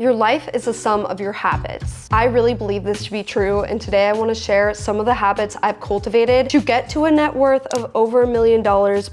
Your life is a sum of your habits. I really believe this to be true, and today I want to share some of the habits I've cultivated to get to a net worth of over $1 million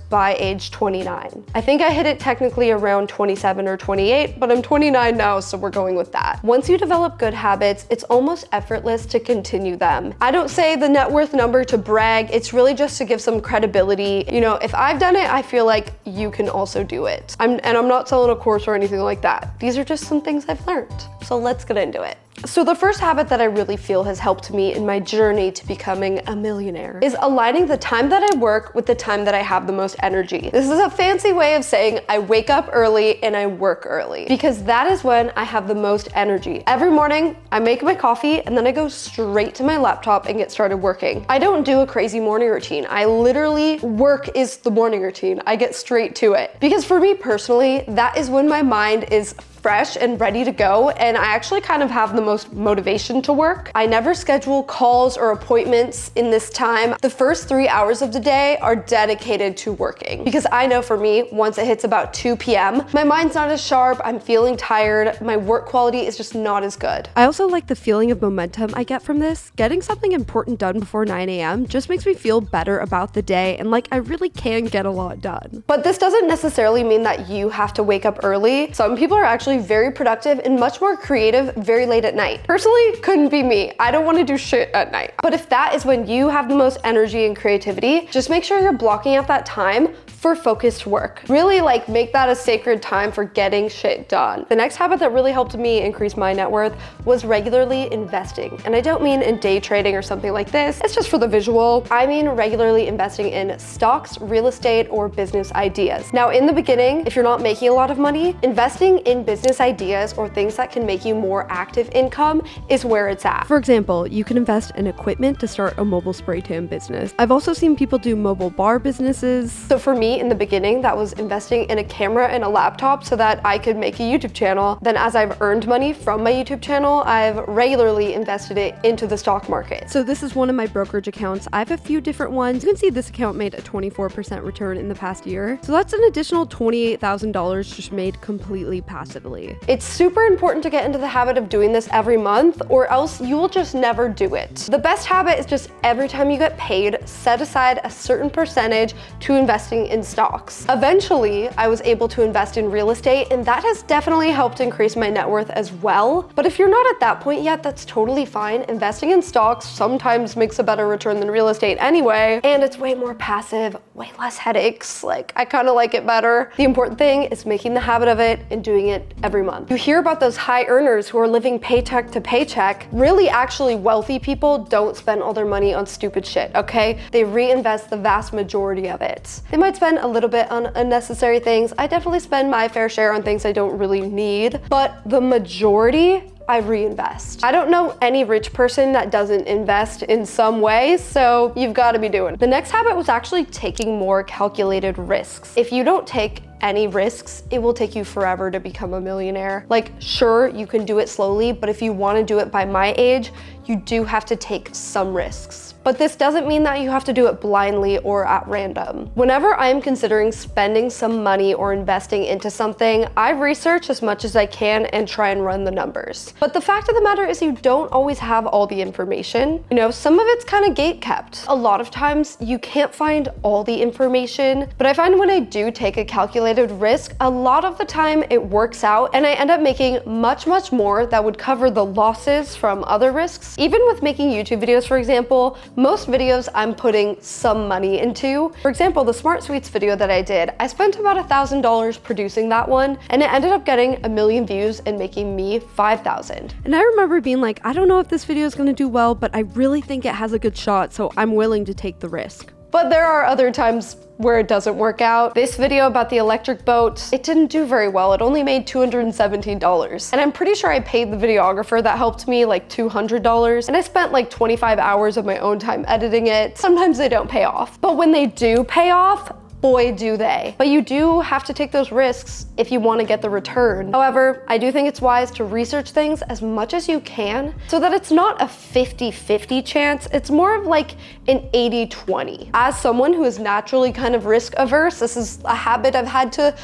by age 29. I think I hit it technically around 27 or 28, but I'm 29 now, so we're going with that. Once you develop good habits, it's almost effortless to continue them. I don't say the net worth number to brag, it's really just to give some credibility. You know, if I've done it, I feel like you can also do it. I'm not selling a course or anything like that. These are just some things I've learned. So let's get into it. So the first habit that I really feel has helped me in my journey to becoming a millionaire is aligning the time that I work with the time that I have the most energy. This is a fancy way of saying I wake up early and I work early, because that is when I have the most energy. Every morning, I make my coffee and then I go straight to my laptop and get started working. I don't do a crazy morning routine. I literally, work is the morning routine. I get straight to it. Because for me personally, that is when my mind is fresh and ready to go, and I actually kind of have the most motivation to work. I never schedule calls or appointments in this time. The first 3 hours of the day are dedicated to working, because I know for me, once it hits about 2 p.m., my mind's not as sharp, I'm feeling tired, my work quality is just not as good. I also like the feeling of momentum I get from this. Getting something important done before 9 a.m. just makes me feel better about the day and like I really can get a lot done. But this doesn't necessarily mean that you have to wake up early. Some people are actually very productive and much more creative very late at night. Personally, couldn't be me. I don't want to do shit at night. But if that is when you have the most energy and creativity, just make sure you're blocking out that time for focused work. Really make that a sacred time for getting shit done. The next habit that really helped me increase my net worth was regularly investing. And I don't mean in day trading or something like this. It's just for the visual. I mean regularly investing in stocks, real estate, or business ideas. Now, in the beginning, if you're not making a lot of money, investing in business ideas or things that can make you more active income is where it's at. For example, you can invest in equipment to start a mobile spray tan business. I've also seen people do mobile bar businesses. So for me, in the beginning, that was investing in a camera and a laptop so that I could make a YouTube channel. Then as I've earned money from my YouTube channel, I've regularly invested it into the stock market. So this is one of my brokerage accounts. I have a few different ones. You can see this account made a 24% return in the past year. So that's an additional $28,000 just made completely passively. It's super important to get into the habit of doing this every month, or else you will just never do it. The best habit is just every time you get paid, set aside a certain percentage to investing in stocks. Eventually, I was able to invest in real estate, and that has definitely helped increase my net worth as well. But if you're not at that point yet, that's totally fine. Investing in stocks sometimes makes a better return than real estate anyway, and it's way more passive, way less headaches. I kind of like it better. The important thing is making the habit of it and doing it every month. You hear about those high earners who are living paycheck to paycheck. Really, actually wealthy people don't spend all their money on stupid shit, okay? They reinvest the vast majority of it. They might spend a little bit on unnecessary things. I definitely spend my fair share on things I don't really need, but the majority I reinvest. I don't know any rich person that doesn't invest in some way, so you've got to be doing it. The next habit was actually taking more calculated risks. If you don't take any risks, it will take you forever to become a millionaire. Sure, you can do it slowly, but if you want to do it by my age, you do have to take some risks. But this doesn't mean that you have to do it blindly or at random. Whenever I am considering spending some money or investing into something, I research as much as I can and try and run the numbers. But the fact of the matter is you don't always have all the information. You know, some of it's kind of gate kept. A lot of times you can't find all the information, but I find when I do take a calculated risk, a lot of the time it works out and I end up making much more that would cover the losses from other risks. Even with making YouTube videos, for example, most videos I'm putting some money into. For example, the Smart Suites video that I did, I spent about $1,000 producing that one, and it ended up getting 1 million views and making me $5,000. And I remember being like, I don't know if this video is gonna do well, but I really think it has a good shot, so I'm willing to take the risk. But there are other times where it doesn't work out. This video about the electric boat, it didn't do very well. It only made $217. And I'm pretty sure I paid the videographer that helped me $200. And I spent 25 hours of my own time editing it. Sometimes they don't pay off. But when they do pay off, boy do they. But you do have to take those risks if you want to get the return. However, I do think it's wise to research things as much as you can so that it's not a 50-50 chance. It's more of an 80-20. As someone who is naturally kind of risk averse, this is a habit I've had to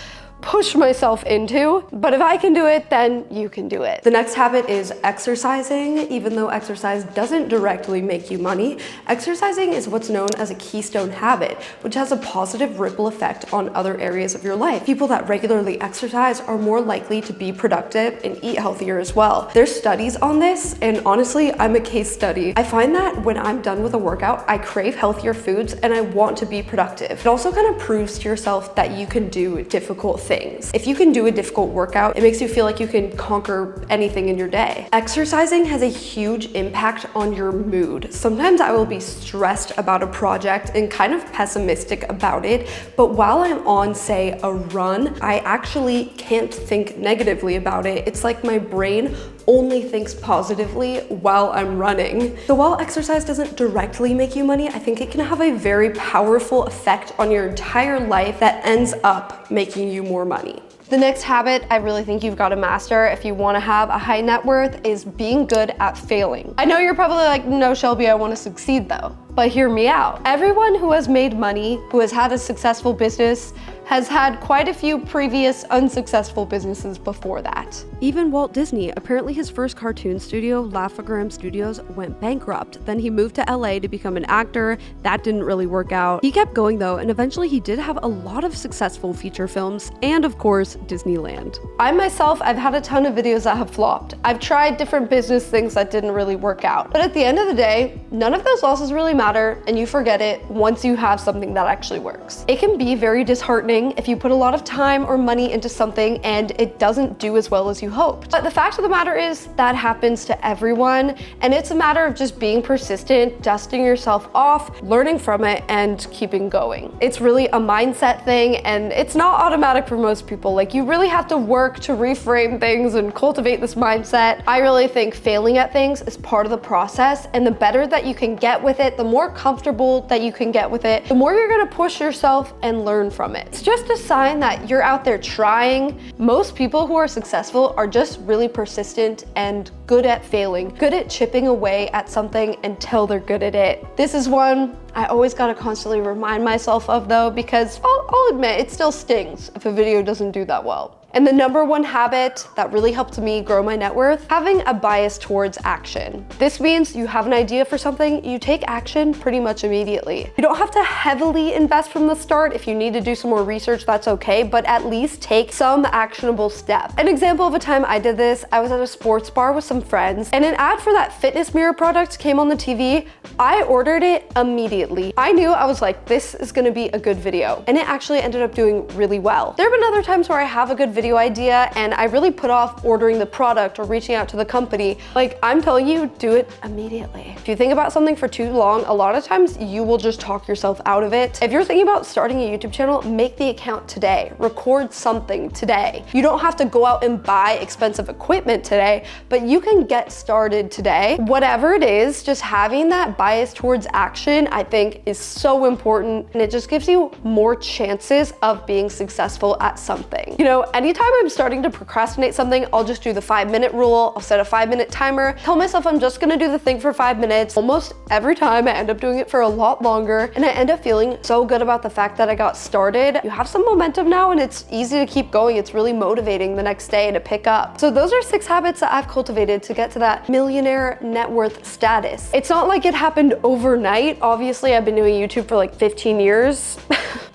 push myself into, but if I can do it, then you can do it. The next habit is exercising. Even though exercise doesn't directly make you money, exercising is what's known as a keystone habit, which has a positive ripple effect on other areas of your life. People that regularly exercise are more likely to be productive and eat healthier as well. There's studies on this, and honestly, I'm a case study. I find that when I'm done with a workout, I crave healthier foods and I want to be productive. It also kind of proves to yourself that you can do difficult things. If you can do a difficult workout, it makes you feel like you can conquer anything in your day. Exercising has a huge impact on your mood. Sometimes I will be stressed about a project and kind of pessimistic about it, but while I'm on, say, a run, I actually can't think negatively about it. It's like my brain only thinks positively while I'm running. So while exercise doesn't directly make you money, I think it can have a very powerful effect on your entire life that ends up making you more money. The next habit I really think you've got to master if you want to have a high net worth is being good at failing. I know you're probably like, no, Shelby, I want to succeed though. But hear me out. Everyone who has made money, who has had a successful business, has had quite a few previous unsuccessful businesses before that. Even Walt Disney, apparently his first cartoon studio, Laugh-O-Gram Studios, went bankrupt. Then he moved to LA to become an actor. That didn't really work out. He kept going though, and eventually he did have a lot of successful feature films, and of course, Disneyland. I myself, I've had a ton of videos that have flopped. I've tried different business things that didn't really work out. But at the end of the day, none of those losses really matter, and you forget it once you have something that actually works. It can be very disheartening if you put a lot of time or money into something and it doesn't do as well as you hoped. But the fact of the matter is that happens to everyone, and it's a matter of just being persistent, dusting yourself off, learning from it, and keeping going. It's really a mindset thing, and it's not automatic for most people. Like, you really have to work to reframe things and cultivate this mindset. I really think failing at things is part of the process, and the better that you can get with it, the more comfortable that you can get with it, the more you're gonna push yourself and learn from it. It's just a sign that you're out there trying. Most people who are successful are just really persistent and good at failing, good at chipping away at something until they're good at it. This is one I always gotta constantly remind myself of though, because I'll admit it still stings if a video doesn't do that well. And the number one habit that really helped me grow my net worth, having a bias towards action. This means you have an idea for something, you take action pretty much immediately. You don't have to heavily invest from the start. If you need to do some more research, that's okay, but at least take some actionable step. An example of a time I did this, I was at a sports bar with some friends, and an ad for that fitness mirror product came on the TV. I ordered it immediately. I knew, I was like, this is gonna be a good video. And it actually ended up doing really well. There have been other times where I have a good video idea and I really put off ordering the product or reaching out to the company. Like, I'm telling you, do it immediately. If you think about something for too long, a lot of times you will just talk yourself out of it. If you're thinking about starting a YouTube channel, make the account today. Record something today. You don't have to go out and buy expensive equipment today, but you can get started today. Whatever it is, just having that bias towards action, I think, is so important, and it just gives you more chances of being successful at something. You know, anytime I'm starting to procrastinate something, I'll just do the 5-minute rule. I'll set a 5-minute timer, tell myself I'm just gonna do the thing for 5 minutes. Almost every time I end up doing it for a lot longer, and I end up feeling so good about the fact that I got started. You have some momentum now, and it's easy to keep going. It's really motivating the next day to pick up. So those are 6 habits that I've cultivated to get to that millionaire net worth status. It's not like it happened overnight. Obviously, I've been doing YouTube for like 15 years.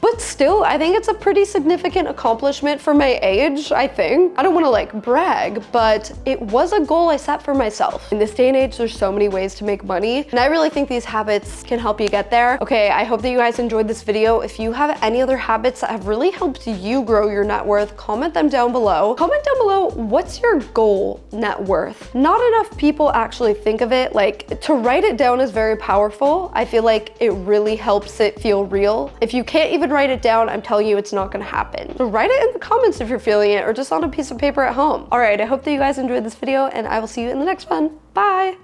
But still, I think it's a pretty significant accomplishment for my age, I think. I don't wanna like brag, but it was a goal I set for myself. In this day and age, there's so many ways to make money, and I really think these habits can help you get there. Okay, I hope that you guys enjoyed this video. If you have any other habits that have really helped you grow your net worth, comment them down below. Comment down below, what's your goal net worth? Not enough people actually think of it. Like, to write it down is very powerful. I feel like it really helps it feel real. If you can't even write it down, I'm telling you it's not gonna happen. So write it in the comments if you're feeling it, or just on a piece of paper at home. All right, I hope that you guys enjoyed this video, and I will see you in the next one. Bye.